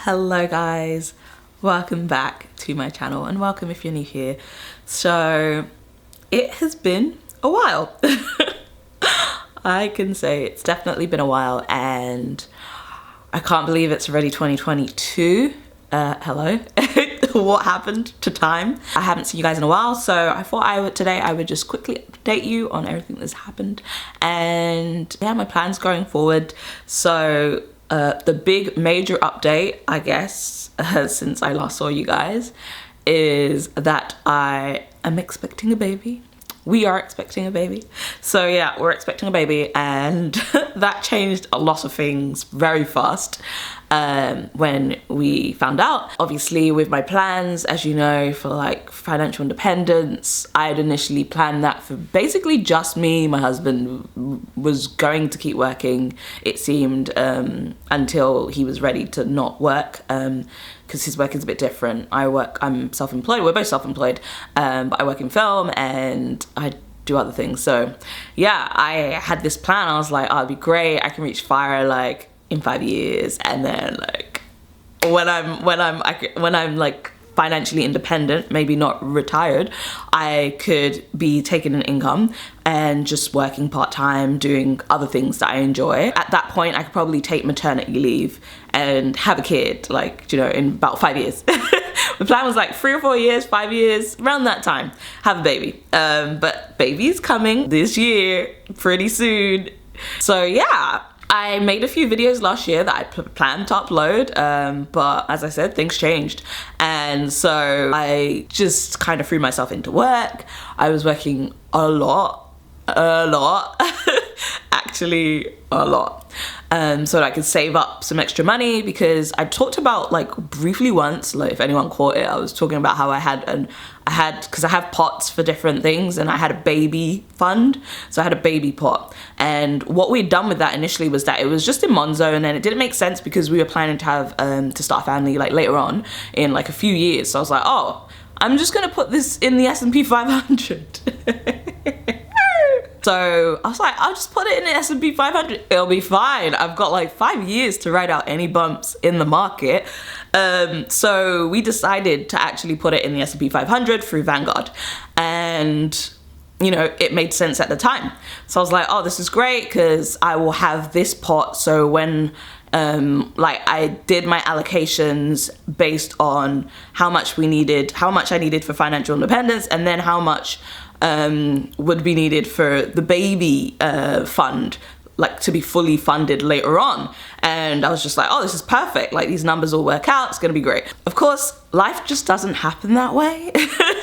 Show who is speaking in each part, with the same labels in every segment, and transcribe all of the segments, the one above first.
Speaker 1: Hello guys, welcome back to my channel and welcome if you're new here. So it has been a while. I can say it's definitely been a while and I can't believe it's already 2022. Hello. What happened to time? I haven't seen you guys in a while, so I thought today I would just quickly update you on everything that's happened and yeah, my plans going forward. So the big major update, I guess, since I last saw you guys, is that I am expecting a baby. We are expecting a baby. So yeah, we're expecting a baby, and that changed a lot of things very fast when we found out. Obviously with my plans, as you know, for like financial independence, I had initially planned that for basically just me. My husband was going to keep working, it seemed, until he was ready to not work, because his work is a bit different. I'm self-employed, we're both self-employed, but I work in film and I do other things. So yeah, I had this plan. I was like, oh, it'd be great, I can reach FIRE like in 5 years, and then like when I'm like financially independent, maybe not retired, I could be taking an income and just working part-time, doing other things that I enjoy. At that point, I could probably take maternity leave and have a kid, like, you know, in about 5 years. The plan was like 3 or 4 years, 5 years, around that time, have a baby. But baby's coming this year, pretty soon. So yeah, I made a few videos last year that I planned to upload, but as I said, things changed. And so I just kind of threw myself into work. I was working a lot, actually a lot. So that I could save up some extra money, because I talked about, like, briefly once, like if anyone caught it, I was talking about how because I have pots for different things, and I had a baby fund, so I had a baby pot. And what we'd done with that initially was that it was just in Monzo, and then it didn't make sense because we were planning to have to start a family like later on in like a few years. So I was like, oh, I'm just gonna put this in the S&P 500. So I was like, I'll just put it in the S&P 500. It'll be fine. I've got like 5 years to ride out any bumps in the market. So we decided to actually put it in the S&P 500 through Vanguard. And, you know, it made sense at the time. So I was like, oh, this is great because I will have this pot. So when like I did my allocations based on how much I needed for financial independence, and then how much would be needed for the baby fund, like to be fully funded later on. And I was just like, oh, this is perfect, like these numbers all work out, it's gonna be great. Of course, life just doesn't happen that way.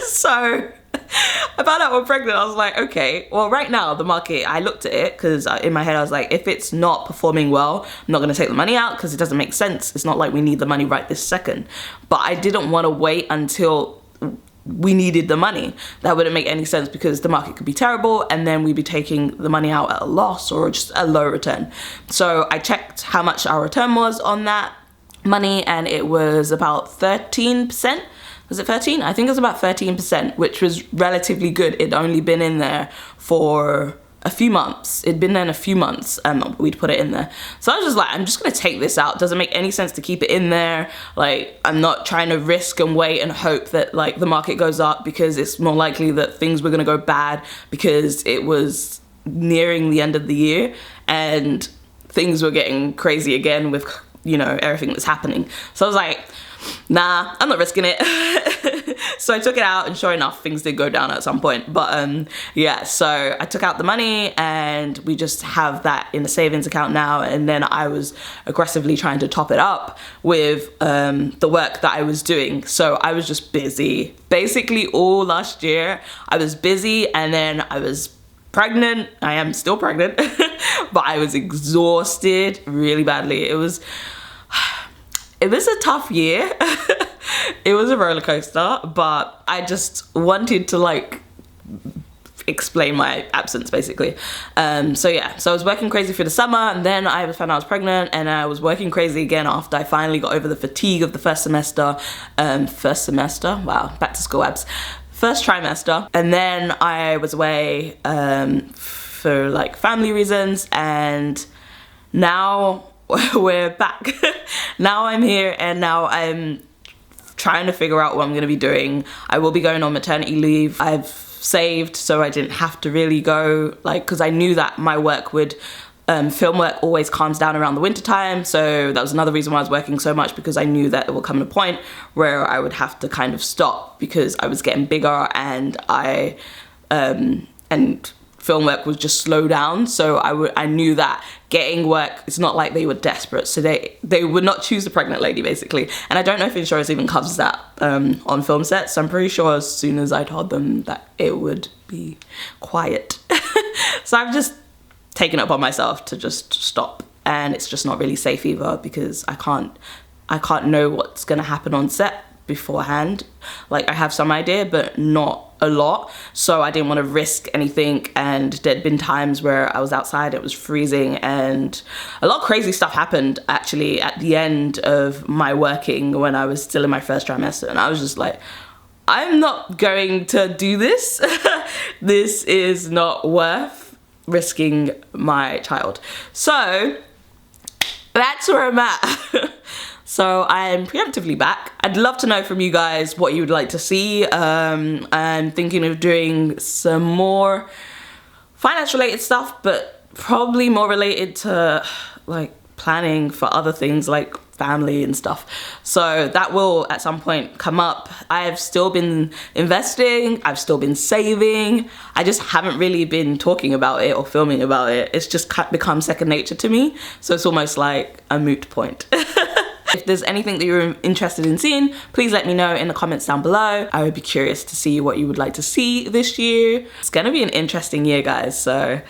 Speaker 1: So I found out I'm pregnant. I was like, okay, well right now the market, I looked at it because in my head I was like, if it's not performing well, I'm not going to take the money out because it doesn't make sense. It's not like we need the money right this second. But I didn't want to wait until we needed the money. That wouldn't make any sense because the market could be terrible and then we'd be taking the money out at a loss or just a low return. So I checked how much our return was on that money, and it was about 13%. Was it 13? I think it was about 13%, which was relatively good. It'd only been in there for a few months. It'd been there in a few months, we'd put it in there. So I was just like, I'm just gonna take this out. Doesn't make any sense to keep it in there. Like, I'm not trying to risk and wait and hope that like the market goes up, because it's more likely that things were gonna go bad, because it was nearing the end of the year and things were getting crazy again with, you know, everything that's happening. So I was like, nah, I'm not risking it. So I took it out, and sure enough, things did go down at some point. But yeah, so I took out the money and we just have that in a savings account now. And then I was aggressively trying to top it up with the work that I was doing. So I was just busy. Basically all last year I was busy, and then I was pregnant. I am still pregnant, but I was exhausted really badly. It was a tough year. It was a roller coaster, but I just wanted to like explain my absence basically. So yeah, so I was working crazy through the summer, and then I found out I was pregnant, and I was working crazy again after I finally got over the fatigue of the first semester. Wow, back to school abs. First trimester, and then I was away for like family reasons, and now we're back. Now I'm here, and now I'm trying to figure out what I'm gonna be doing. I will be going on maternity leave. I've saved so I didn't have to really go, like, because I knew that my work would, film work always calms down around the winter time, so that was another reason why I was working so much, because I knew that it will come to a point where I would have to kind of stop because I was getting bigger, and and film work would just slow down. So I knew that getting work, it's not like they were desperate, so they would not choose a pregnant lady basically. And I don't know if insurance even covers that on film sets, so I'm pretty sure as soon as I told them that it would be quiet. So I've just taken it upon myself to just stop, and it's just not really safe either, because I can't know what's gonna happen on set beforehand. Like, I have some idea, but not a lot, so I didn't want to risk anything. And there'd been times where I was outside, it was freezing, and a lot of crazy stuff happened actually at the end of my working when I was still in my first trimester, and I was just like, I'm not going to do this. This is not worth risking my child. So that's where I'm at. So I'm preemptively back. I'd love to know from you guys what you would like to see. I'm thinking of doing some more finance related stuff, but probably more related to like planning for other things like family and stuff. So that will at some point come up. I've still been investing, I've still been saving. I just haven't really been talking about it or filming about it. It's just become second nature to me. So it's almost like a moot point. If there's anything that you're interested in seeing, please let me know in the comments down below. I would be curious to see what you would like to see this year. It's gonna be an interesting year, guys, so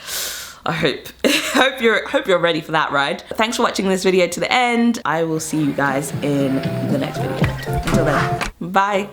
Speaker 1: I hope you're ready for that ride. Thanks for watching this video to the end. I will see you guys in the next video. Until then, bye.